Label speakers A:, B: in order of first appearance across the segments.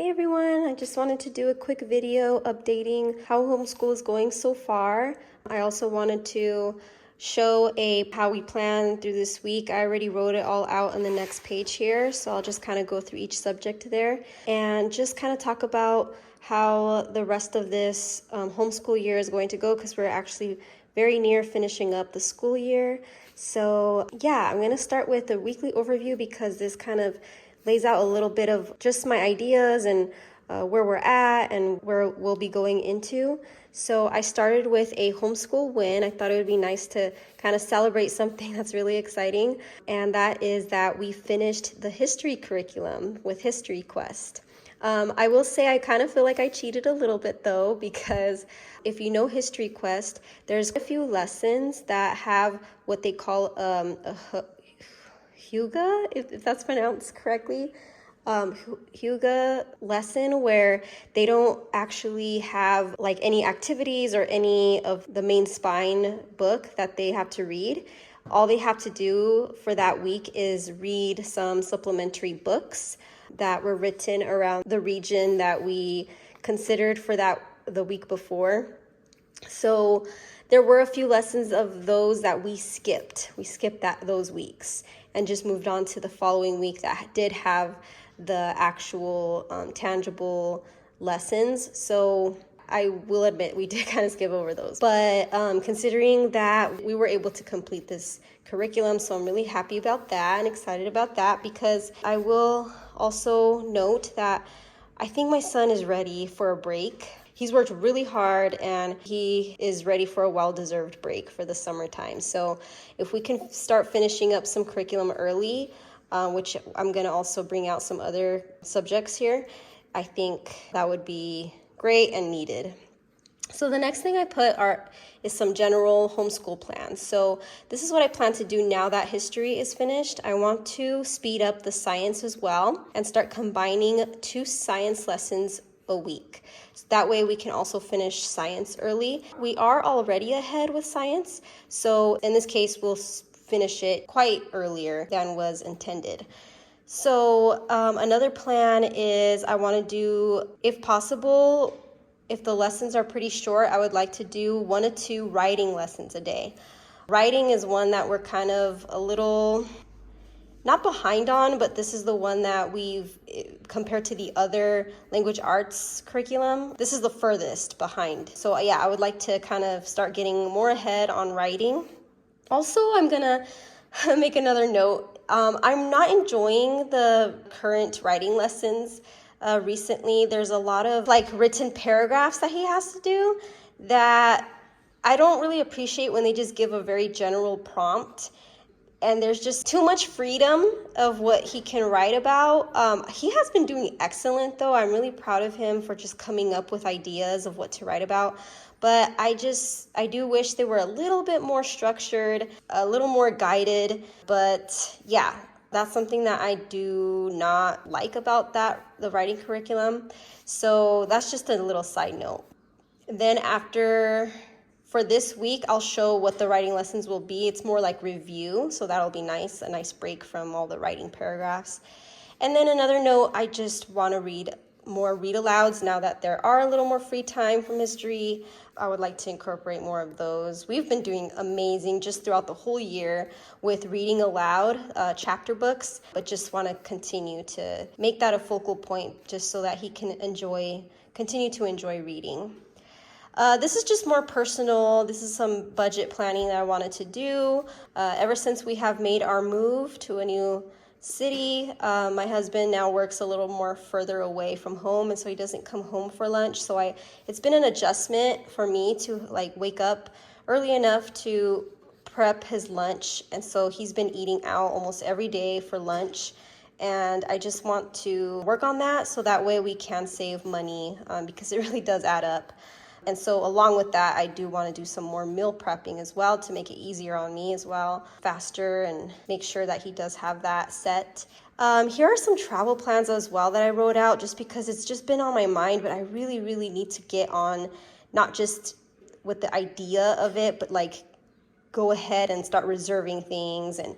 A: Hey everyone, I just wanted to do a quick video updating how homeschool is going so far. I also wanted to show how we plan through this week. I already wrote it all out on the next page here, so I'll just kind of go through each subject there and just kind of talk about how the rest of this homeschool year is going to go, because we're actually very near finishing up the school year. So yeah, I'm going to start with a weekly overview because this kind of lays out a little bit of just my ideas and where we're at and where we'll be going into. So I started with a homeschool win. I thought it would be nice to kind of celebrate something that's really exciting, and that is that we finished the history curriculum with History Quest. I will say I kind of feel like I cheated a little bit though, because if you know History Quest, there's a few lessons that have what they call a Huga, if that's pronounced correctly, Huga lesson, where they don't actually have like any activities or any of the main spine book that they have to read. All they have to do for that week is read some supplementary books that were written around the region that we considered for the week before. So there were a few lessons of those that we skipped. We skipped those weeks and just moved on to the following week that did have the actual tangible lessons. So I will admit we did kind of skip over those. But considering that we were able to complete this curriculum, so I'm really happy about that and excited about that, because I will also note that I think my son is ready for a break. He's worked really hard and he is ready for a well-deserved break for the summertime. So if we can start finishing up some curriculum early, which I'm going to also bring out some other subjects here, I think that would be great and needed. So the next thing I put is some general homeschool plans. So this is what I plan to do now that history is finished. I want to speed up the science as well and start combining 2 science lessons a week. So that way we can also finish science early. We are already ahead with science, so in this case we'll finish it quite earlier than was intended. So another plan is I want to do, if possible, if the lessons are pretty short, I would like to do 1 to 2 writing lessons a day. Writing is one that we're kind of a little not behind on, but this is the one that we've, compared to the other language arts curriculum, this is the furthest behind. So yeah, I would like to kind of start getting more ahead on writing. Also, I'm gonna make another note. I'm not enjoying the current writing lessons. Recently, there's a lot of like written paragraphs that he has to do that I don't really appreciate when they just give a very general prompt. And there's just too much freedom of what he can write about. He has been doing excellent though. I'm really proud of him for just coming up with ideas of what to write about. But I do wish they were a little bit more structured, a little more guided. But yeah, that's something that I do not like about the writing curriculum. So that's just a little side note. Then for this week, I'll show what the writing lessons will be. It's more like review, so that'll be nice, a nice break from all the writing paragraphs. And then another note, I just want to read more read-alouds now that there are a little more free time from history. I would like to incorporate more of those. We've been doing amazing just throughout the whole year with reading aloud chapter books, but just want to continue to make that a focal point just so that he can continue to enjoy reading. This is just more personal. This is some budget planning that I wanted to do. Ever since we have made our move to a new city, my husband now works a little more further away from home, and so he doesn't come home for lunch. So it's been an adjustment for me to like wake up early enough to prep his lunch, and so he's been eating out almost every day for lunch. And I just want to work on that so that way we can save money, because it really does add up. And so along with that, I do want to do some more meal prepping as well to make it easier on me as well, faster, and make sure that he does have that set. Here are some travel plans as well that I wrote out just because it's just been on my mind, but I really, really need to get on, not just with the idea of it, but like go ahead and start reserving things and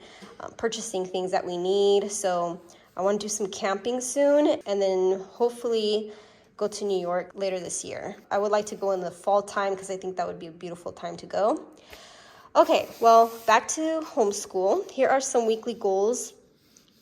A: purchasing things that we need. So I want to do some camping soon, and then hopefully go to New York later this year. I would like to go in the fall time because I think that would be a beautiful time to go. Okay, well, back to homeschool. Here are some weekly goals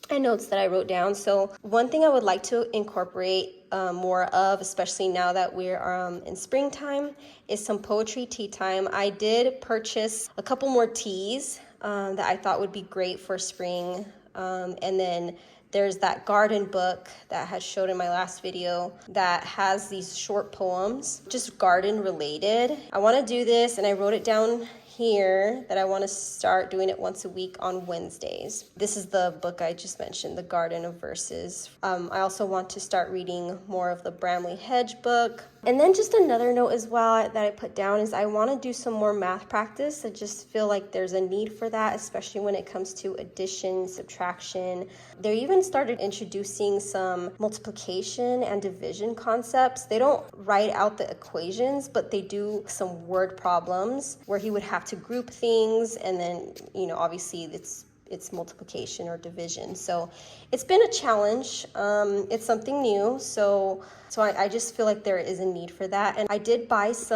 A: and notes that I wrote down. So one thing I would like to incorporate more of, especially now that we're in springtime, is some poetry tea time. I did purchase a couple more teas that I thought would be great for spring. And then there's that garden book that I had showed in my last video that has these short poems, just garden related. I want to do this, and I wrote it down here that I want to start doing it once a week on Wednesdays. This is the book I just mentioned, The Garden of Verses. I also want to start reading more of the Bramley Hedge book. And then just another note as well that I put down is I want to do some more math practice. I just feel like there's a need for that, especially when it comes to addition, subtraction. They even started introducing some multiplication and division concepts. They don't write out the equations, but they do some word problems where he would have to group things, and then, obviously it's multiplication or division. So it's been a challenge. It's something new. So I just feel like there is a need for that. And I did buy it's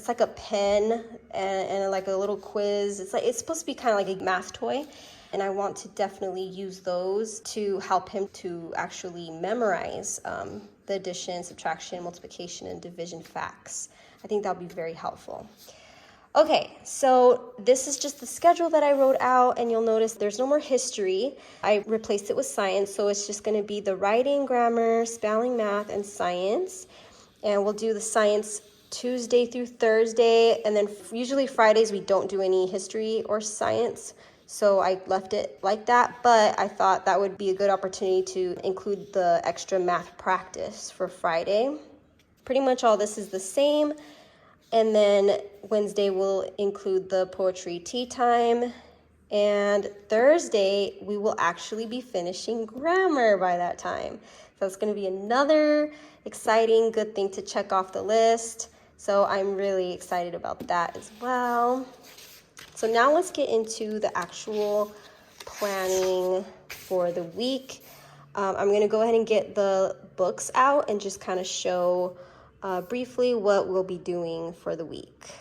A: like a pen and like a little quiz. It's supposed to be kind of like a math toy. And I want to definitely use those to help him to actually memorize the addition, subtraction, multiplication, and division facts. I think that would be very helpful. Okay, so this is just the schedule that I wrote out, and you'll notice there's no more history. I replaced it with science, so it's just going to be the writing, grammar, spelling, math, and science. And we'll do the science Tuesday through Thursday, and then usually Fridays we don't do any history or science. So I left it like that, but I thought that would be a good opportunity to include the extra math practice for Friday. Pretty much all this is the same. And then Wednesday will include the poetry tea time. And Thursday, we will actually be finishing grammar by that time. So it's going to be another exciting, good thing to check off the list. So I'm really excited about that as well. So now let's get into the actual planning for the week. I'm going to go ahead and get the books out and just kind of show briefly what we'll be doing for the week.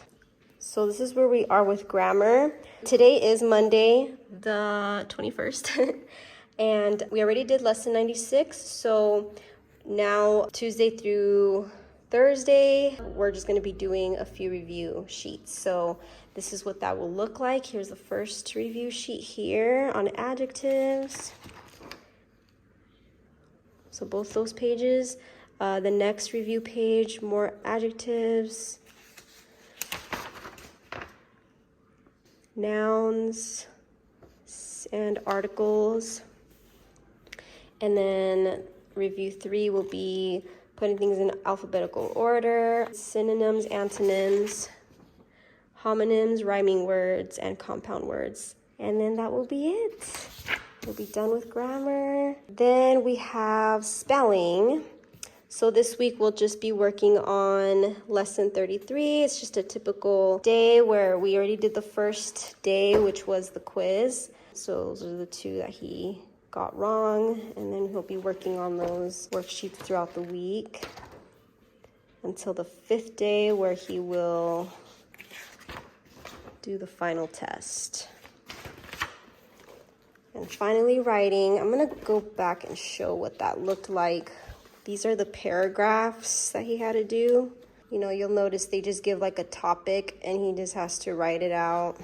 A: So this is where we are with grammar. Today is Monday, the 21st, and we already did lesson 96. So now Tuesday through Thursday, we're just going to be doing a few review sheets. So this is what that will look like. Here's the first review sheet here on adjectives. So both those pages. The next review page, more adjectives, nouns, and articles. And then review 3 will be putting things in alphabetical order, synonyms, antonyms, homonyms, rhyming words, and compound words. And then that will be it. We'll be done with grammar. Then we have spelling. So this week we'll just be working on lesson 33. It's just a typical day where we already did the first day, which was the quiz. So those are the 2 that he got wrong. And then he'll be working on those worksheets throughout the week until the 5th day, where he will do the final test. And finally, writing. I'm going to go back and show what that looked like. These are the paragraphs that he had to do. You'll notice they just give like a topic and he just has to write it out.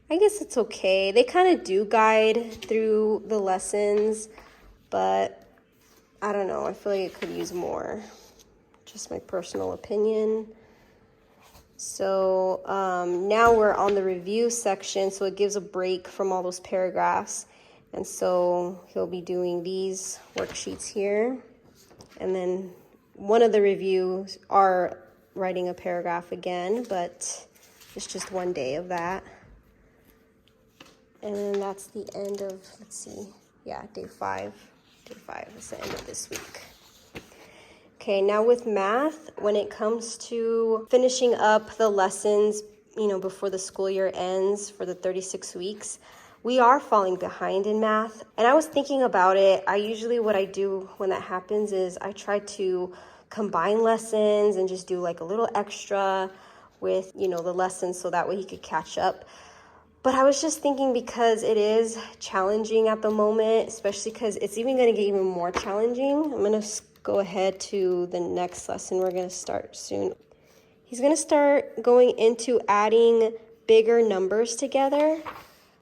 A: I guess it's okay. They kind of do guide through the lessons, but I don't know. I feel like it could use more. Just my personal opinion. So now we're on the review section, so it gives a break from all those paragraphs. And so he'll be doing these worksheets here. And then one of the reviews are writing a paragraph again, but it's just one day of that. And then that's the end of, day 5. Day 5 is the end of this week. Okay, now with math, when it comes to finishing up the lessons, before the school year ends for the 36 weeks, we are falling behind in math. And I was thinking about it. What I do when that happens is I try to combine lessons and just do like a little extra with, the lessons so that way he could catch up. But I was just thinking, because it is challenging at the moment, especially because it's even going to get even more challenging. I'm going to go ahead to the next lesson we're going to start soon. He's going to start going into adding bigger numbers together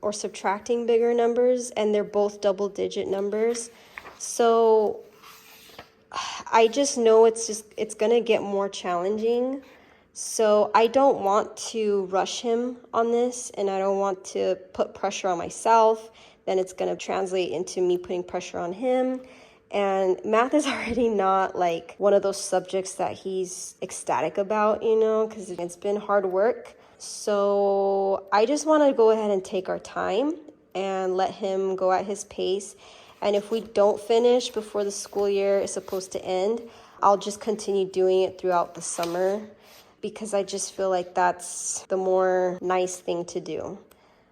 A: or subtracting bigger numbers, and they're both double-digit numbers. So I just know it's going to get more challenging. So I don't want to rush him on this, and I don't want to put pressure on myself. Then it's going to translate into me putting pressure on him. And math is already not like one of those subjects that he's ecstatic about, because it's been hard work. So I just want to go ahead and take our time and let him go at his pace. And if we don't finish before the school year is supposed to end, I'll just continue doing it throughout the summer, because I just feel like that's the more nice thing to do.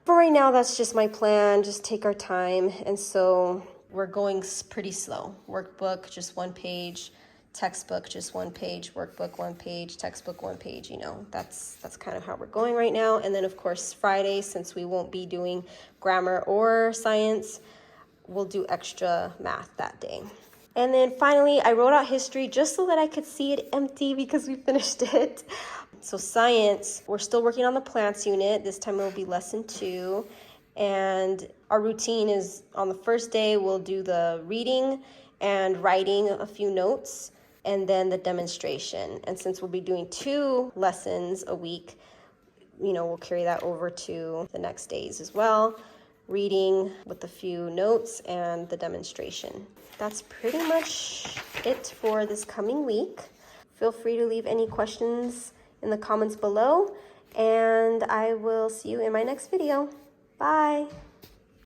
A: For right now, that's just my plan, just take our time. And so we're going pretty slow. Workbook, just 1 page. Textbook, just 1 page. Workbook, 1 page. Textbook, 1 page. That's kind of how we're going right now. And then, of course, Friday, since we won't be doing grammar or science, we'll do extra math that day. And then finally, I wrote out history just so that I could see it empty, because we finished it. So science, we're still working on the plants unit. This time it will be lesson 2. And our routine is on the first day, we'll do the reading and writing a few notes, and then the demonstration. And since we'll be doing 2 lessons a week, we'll carry that over to the next days as well. Reading with a few notes and the demonstration. That's pretty much it for this coming week. Feel free to leave any questions in the comments below, and I will see you in my next video. Bye.